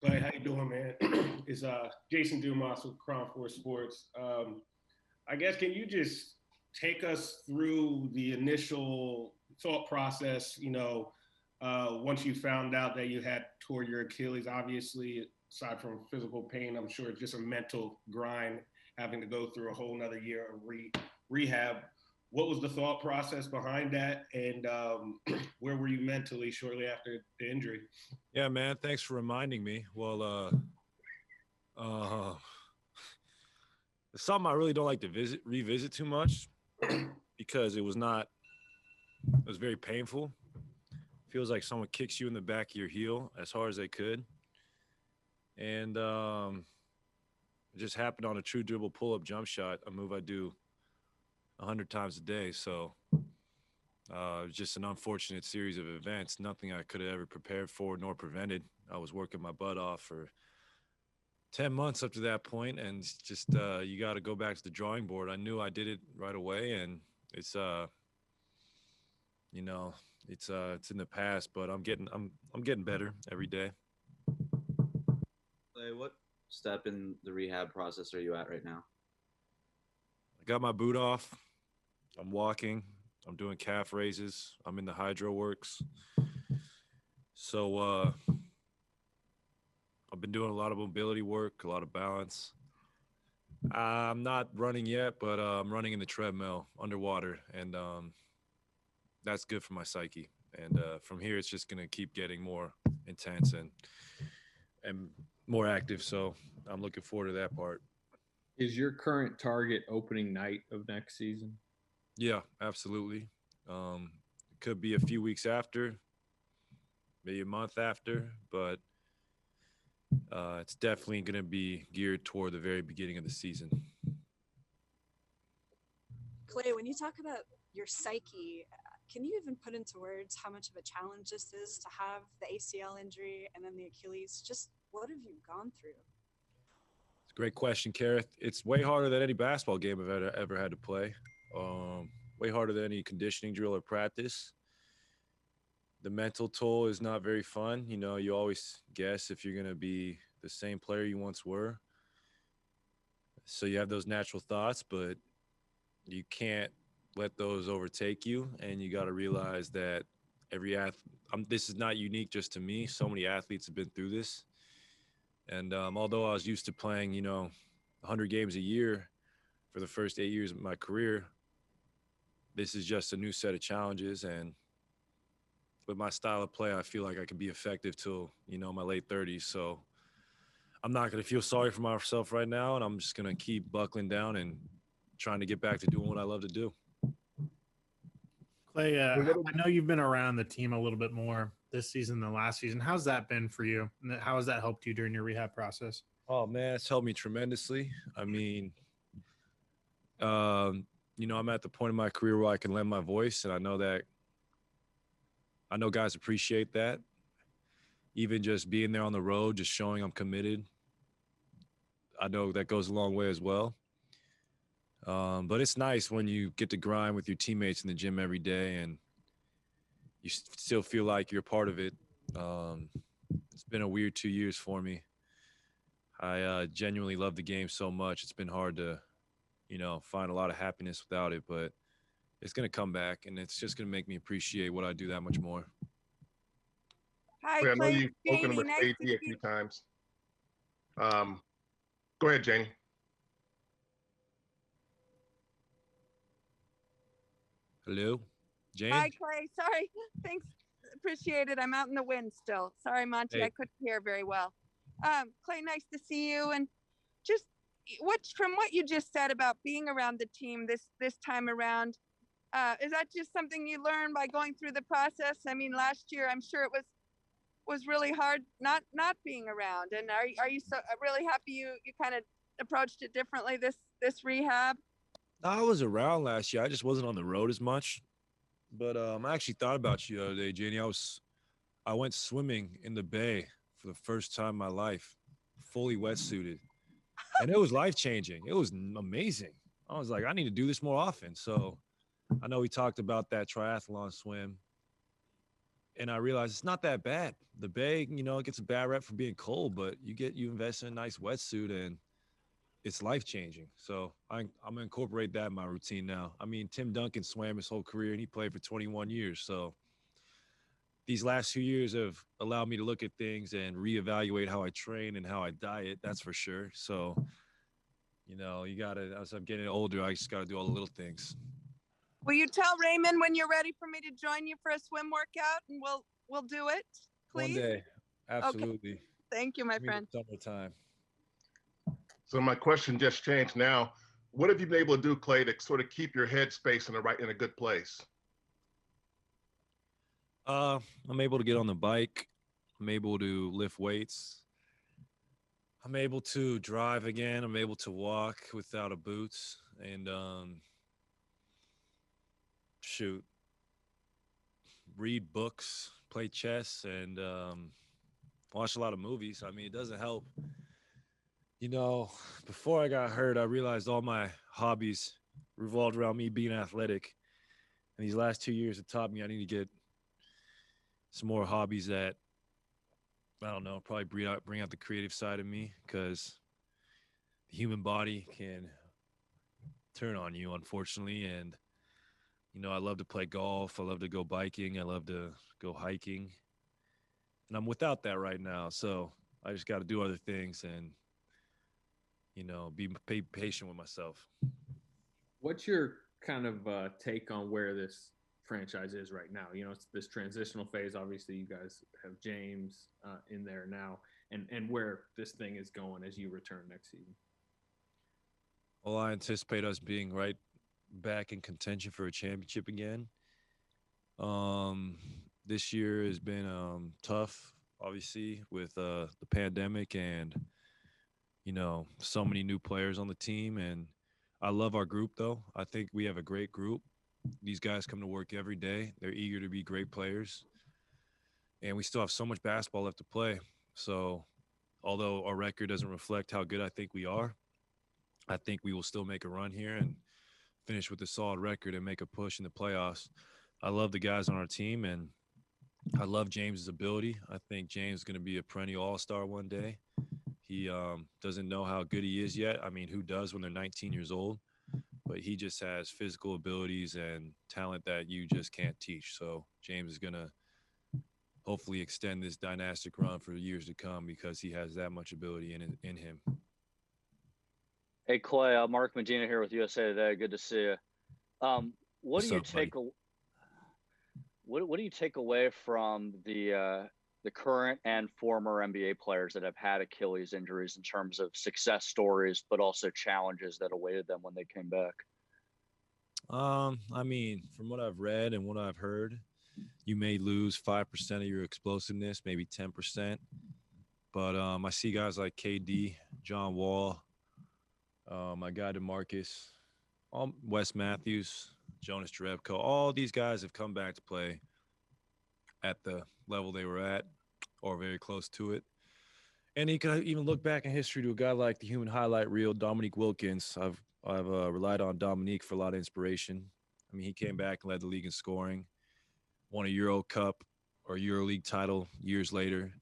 Clay, how you doing, man? It's Jason Dumas with Crown Force Sports. I guess can you just take us through the initial thought process? Once you found out that you had tore your Achilles, obviously, aside from physical pain, I'm sure it's just a mental grind having to go through a whole nother year of rehab. What was the thought process behind that, and where were you mentally shortly after the injury? Yeah, man. Thanks for reminding me. Well, uh, it's something I really don't like to revisit too much because it was not. It was very painful. Feels like someone kicks you in the back of your heel as hard as they could, and it just happened on a true dribble pull-up jump shot, a move I do 100 times a day. So it was just an unfortunate series of events. Nothing I could have ever prepared for nor prevented. I was working my butt off for 10 months up to that point, and it's just you got to go back to the drawing board. I knew I did it right away, and it's you know it's in the past, but I'm getting better every day. Clay, what step in the rehab process are you at right now? I got my boot off. I'm walking. I'm doing calf raises. I'm in the hydro works. So I've been doing a lot of mobility work, a lot of balance. I'm not running yet, but I'm running in the treadmill underwater, and that's good for my psyche. And from here, it's just gonna keep getting more intense and more active. So I'm looking forward to that part. Is your current target opening night of next season? Yeah, absolutely. It could be a few weeks after, maybe a month after, but it's definitely going to be geared toward the very beginning of the season. Clay, when you talk about your psyche, can you even put into words how much of a challenge this is to have the ACL injury and then the Achilles? Just what have you gone through? It's a great question, Kareth. It's way harder than any basketball game I've ever had to play. Way harder than any conditioning drill or practice. The mental toll is not very fun. You know, you always guess if you're going to be the same player you once were. So you have those natural thoughts, but you can't let those overtake you. And you got to realize that this is not unique just to me. So many athletes have been through this. And although I was used to playing, 100 games a year for the first 8 years of my career, this is just a new set of challenges. And with my style of play, I feel like I can be effective till, my late 30s. So I'm not going to feel sorry for myself right now. And I'm just going to keep buckling down and trying to get back to doing what I love to do. Clay, I know you've been around the team a little bit more this season than last season. How's that been for you? How has that helped you during your rehab process? Oh, man, it's helped me tremendously. I mean, I'm at the point in my career where I can lend my voice, and I know guys appreciate that. Even just being there on the road, just showing I'm committed, I know that goes a long way as well. But it's nice when you get to grind with your teammates in the gym every day and you still feel like you're a part of it. It's been a weird 2 years for me. I genuinely love the game so much. It's been hard to, find a lot of happiness without it, but it's going to come back, and it's just going to make me appreciate what I do that much more. Hi, I know Clay. you've spoken Janie, with nice KT to a few times. Go ahead, Janie. Hello, Jane? Hi, Clay. Sorry. Thanks. Appreciate it. I'm out in the wind still. Sorry, Monty. Hey. I couldn't hear very well. Clay, nice to see you. And just from what you just said about being around the team this time around, is that just something you learned by going through the process? I mean, last year, I'm sure it was really hard not being around. And are you so really happy you kind of approached it differently this rehab? I was around last year. I just wasn't on the road as much. But I actually thought about you the other day, Janie. I went swimming in the bay for the first time in my life, fully wetsuited. And it was life-changing. It was amazing. I was like, I need to do this more often. So I know we talked about that triathlon swim. And I realized it's not that bad. The Bay, it gets a bad rep for being cold, but you invest in a nice wetsuit and it's life-changing. So I'm gonna incorporate that in my routine now. I mean, Tim Duncan swam his whole career and he played for 21 years. So these last 2 years have allowed me to look at things and reevaluate how I train and how I diet. That's for sure. So, you gotta, as I'm getting older, I just gotta do all the little things. Will you tell Raymond when you're ready for me to join you for a swim workout, and we'll do it, please? One day, absolutely. Okay. Thank you, my friend. Summertime. So my question just changed now. What have you been able to do, Klay, to sort of keep your headspace in a good place? I'm able to get on the bike. I'm able to lift weights. I'm able to drive again. I'm able to walk without a boots and read books, play chess, and watch a lot of movies. I mean, it doesn't help. Before I got hurt, I realized all my hobbies revolved around me being athletic. And these last 2 years have taught me I need to get some more hobbies that, I don't know, probably bring out the creative side of me, because the human body can turn on you, unfortunately. And, I love to play golf. I love to go biking. I love to go hiking. And I'm without that right now. So I just got to do other things and, be patient with myself. What's your kind of take on where this franchise is right now? It's this transitional phase. Obviously, you guys have James in there now, and where this thing is going as you return next season. Well, I anticipate us being right back in contention for a championship again. This year has been tough, obviously, with the pandemic and so many new players on the team. And I love our group, though. I think we have a great group. These guys come to work every day. They're eager to be great players. And we still have so much basketball left to play. So although our record doesn't reflect how good I think we are, I think we will still make a run here and finish with a solid record and make a push in the playoffs. I love the guys on our team, and I love James's ability. I think James is going to be a perennial all-star one day. He doesn't know how good he is yet. I mean, who does when they're 19 years old? But he just has physical abilities and talent that you just can't teach. So James is going to hopefully extend this dynastic run for years to come, because he has that much ability in him. Hey, Klay, Mark Medina here with USA Today. Good to see you. What do you take away from the current and former NBA players that have had Achilles injuries in terms of success stories, but also challenges that awaited them when they came back? I mean, from what I've read and what I've heard, you may lose 5% of your explosiveness, maybe 10%. But I see guys like KD, John Wall, my guy DeMarcus, Wes Matthews, Jonas Jerebko, all these guys have come back to play at the level they were at or very close to it. And you can even look back in history to a guy like the human highlight reel, Dominique Wilkins. I've relied on Dominique for a lot of inspiration. I mean, he came back and led the league in scoring, won a Euro Cup or EuroLeague title years later.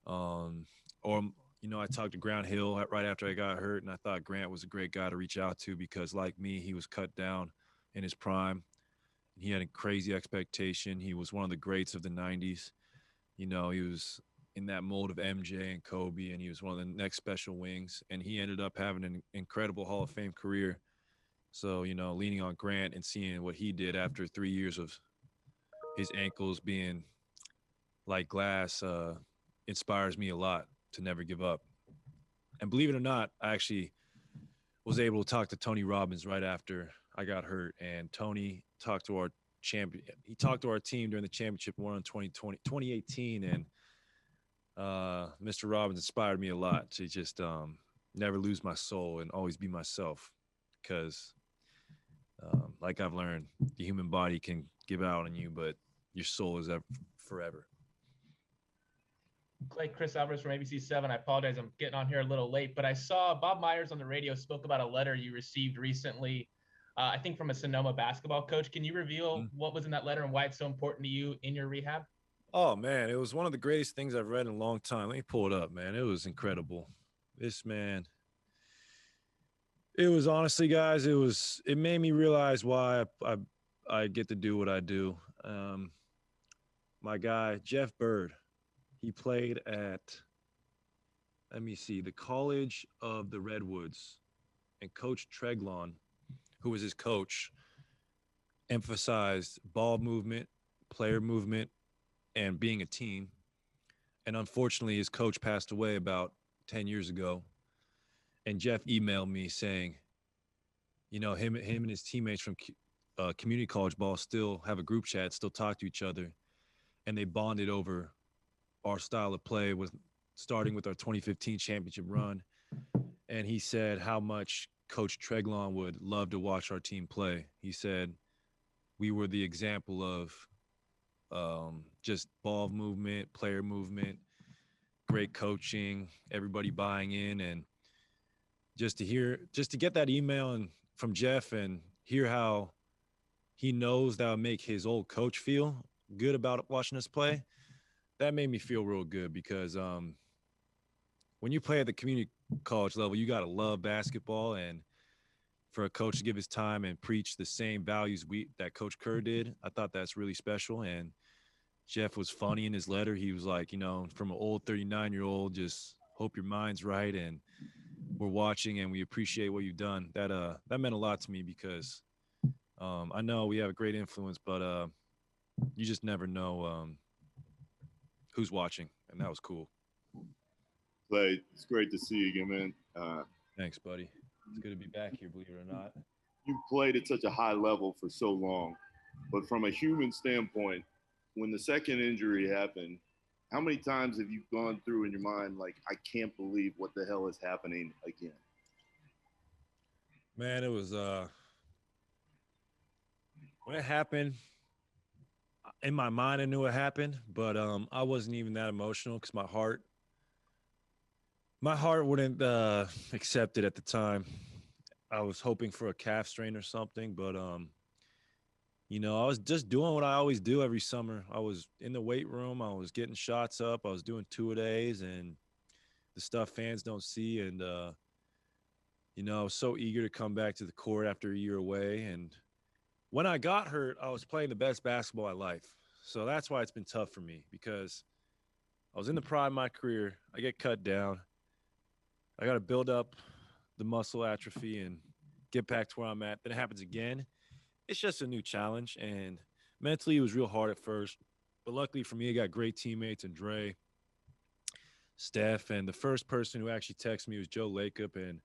I talked to Grant Hill right after I got hurt, and I thought Grant was a great guy to reach out to, because like me, he was cut down in his prime. He had a crazy expectation. He was one of the greats of the 90s. He was in that mold of MJ and Kobe, and he was one of the next special wings, and he ended up having an incredible Hall of Fame career. So, leaning on Grant and seeing what he did after 3 years of his ankles being like glass inspires me a lot to never give up. And believe it or not, I actually was able to talk to Tony Robbins right after I got hurt, and Tony talked to our champion. He talked to our team during the championship run in 2018, and Mr. Robbins inspired me a lot to just never lose my soul and always be myself, because like I've learned, the human body can give out on you, but your soul is forever. Klay, Chris Alvarez from ABC7. I apologize, I'm getting on here a little late, but I saw Bob Myers on the radio spoke about a letter you received recently, I think from a Sonoma basketball coach. Can you reveal what was in that letter and why it's so important to you in your rehab? Oh man, it was one of the greatest things I've read in a long time. Let me pull it up, man. It was incredible. This man, it was honestly, guys, it made me realize why I get to do what I do. My guy, Jeff Bird, he played at, let me see, the College of the Redwoods, and Coach Treglon, who was his coach, emphasized ball movement, player movement, and being a team. And unfortunately, his coach passed away about 10 years ago. And Jeff emailed me saying, you know, him and his teammates from community college ball still have a group chat, still talk to each other. And they bonded over our style of play, with starting with our 2015 championship run. And he said how much Coach Treglon would love to watch our team play. He said we were the example of just ball movement, player movement, great coaching, everybody buying in. And just to get that email and from Jeff and hear how he knows that would make his old coach feel good about watching us play, that made me feel real good, because when you play at the community college level, you got to love basketball. And for a coach to give his time and preach the same values that Coach Kerr did, I thought that's really special. And Jeff was funny in his letter. He was like, you know, from an old 39-year-old, just hope your mind's right, and we're watching and we appreciate what you've done. That meant a lot to me, because I know we have a great influence, but you just never know who's watching, and that was cool. Klay, it's great to see you again, man. Thanks, buddy. It's good to be back here, believe it or not. You've played at such a high level for so long, but from a human standpoint, when the second injury happened, how many times have you gone through in your mind, like, I can't believe what the hell is happening again? Man, it was when it happened, in my mind I knew it happened, but I wasn't even that emotional, because my heart wouldn't accept it at the time. I was hoping for a calf strain or something, but you know, I was just doing what I always do every summer. I was in the weight room, I was getting shots up, I was doing two-a-days, and the stuff fans don't see. And you know, I was so eager to come back to the court after a year away. And when I got hurt, I was playing the best basketball of my life. So that's why it's been tough for me, because I was in the prime of my career. I get cut down. I got to build up the muscle atrophy and get back to where I'm at. Then it happens again. It's just a new challenge. And mentally, it was real hard at first. But luckily for me, I got great teammates, and Dre, Steph, and the first person who actually texted me was Joe Lacob. And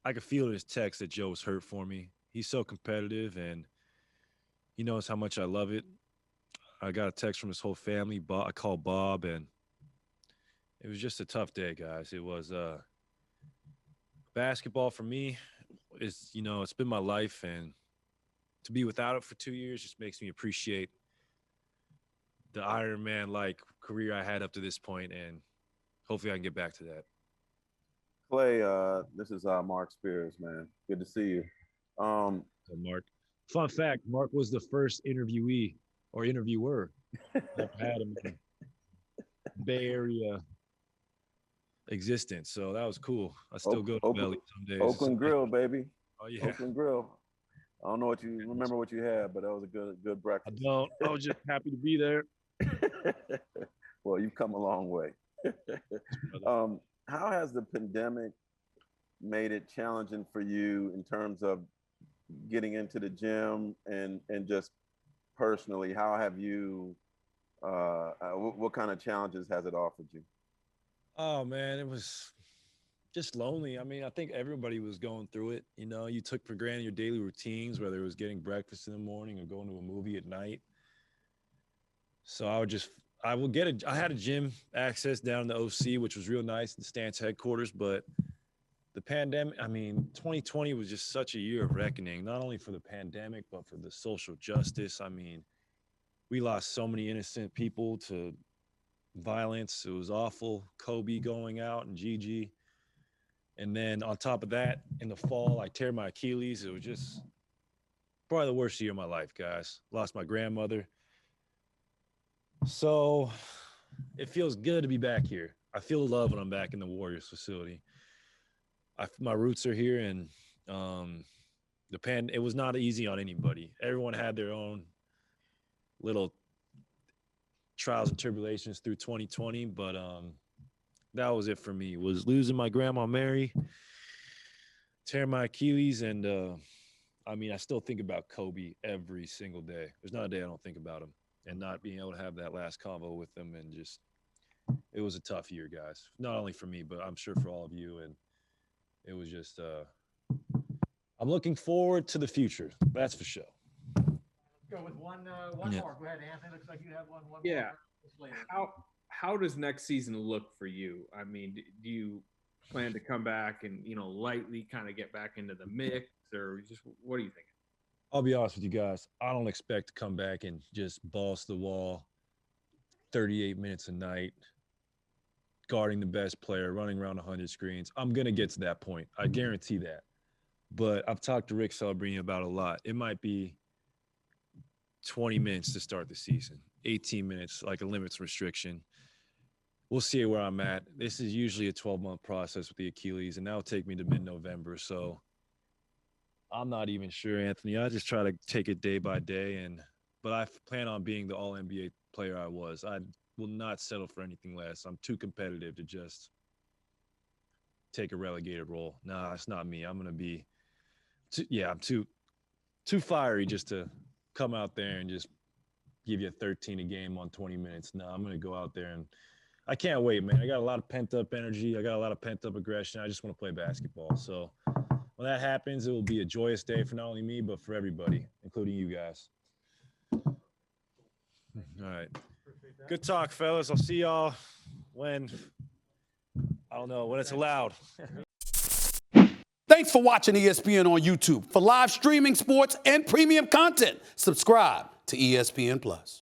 I could feel in his text that Joe was hurt for me. He's so competitive, and he knows how much I love it. I got a text from his whole family. I called Bob, and it was just a tough day, guys. It was basketball for me is, you know, it's been my life, and to be without it for 2 years just makes me appreciate the Iron Man-like career I had up to this point, and hopefully I can get back to that. Klay, this is Mark Spears, man. Good to see you. Mark. Fun fact, Mark was the first interviewee or interviewer I've had in my Bay Area existence. So that was cool. I still go to Belly some days. Oakland Grill, baby. Oh, yeah. Oakland Grill. I don't know what you remember what you had, but that was a good breakfast. I don't. I was just happy to be there. Well, you've come a long way. How has the pandemic made it challenging for you in terms of getting into the gym and just personally? How have you, what kind of challenges has it offered you? Oh, man, it was just lonely. I mean, I think everybody was going through it. You know, you took for granted your daily routines, whether it was getting breakfast in the morning or going to a movie at night. So I had a gym access down in the OC, which was real nice, in Stance headquarters. But the pandemic, I mean, 2020 was just such a year of reckoning, not only for the pandemic, but for the social justice. I mean, we lost so many innocent people to violence. It was awful. Kobe going out and Gigi. And then on top of that, in the fall, I tear my Achilles. It was just probably the worst year of my life, guys. Lost my grandmother. So it feels good to be back here. I feel love when I'm back in the Warriors facility. My roots are here, and it was not easy on anybody. Everyone had their own little trials and tribulations through 2020, but that was it for me. Was losing my grandma Mary, tearing my Achilles, and I still think about Kobe every single day. There's not a day I don't think about him, and not being able to have that last convo with him, and just it was a tough year, guys. Not only for me, but I'm sure for all of you. And it was just I'm looking forward to the future. That's for sure. Go with one Yeah. more. Go ahead, Anthony. Looks like you have one Yeah. more. How does next season look for you? I mean, do you plan to come back and lightly kind of get back into the mix, or just what are you thinking? I'll be honest with you guys. I don't expect to come back and just balls to the wall 38 minutes a night, guarding the best player, running around 100 screens. I'm going to get to that point. I guarantee that. But I've talked to Rick Celebrini about it a lot. It might be 20 minutes to start the season, 18 minutes, like a limits restriction. We'll see where I'm at. This is usually a 12-month process with the Achilles, and that'll take me to mid-November. So I'm not even sure, Anthony. I just try to take it day by day. But I plan on being the all-NBA player I was. I will not settle for anything less. I'm too competitive to just take a relegated role. Nah, it's not me. I'm going to be I'm too fiery just to come out there and just give you 13 a game on 20 minutes. No, I'm going to go out there, and I can't wait, man. I got a lot of pent-up energy. I got a lot of pent-up aggression. I just want to play basketball. So when that happens, it will be a joyous day for not only me, but for everybody, including you guys. All right. Good talk, fellas. I'll see y'all when it's allowed. Thanks for watching ESPN on YouTube. For live streaming sports and premium content, subscribe to ESPN+.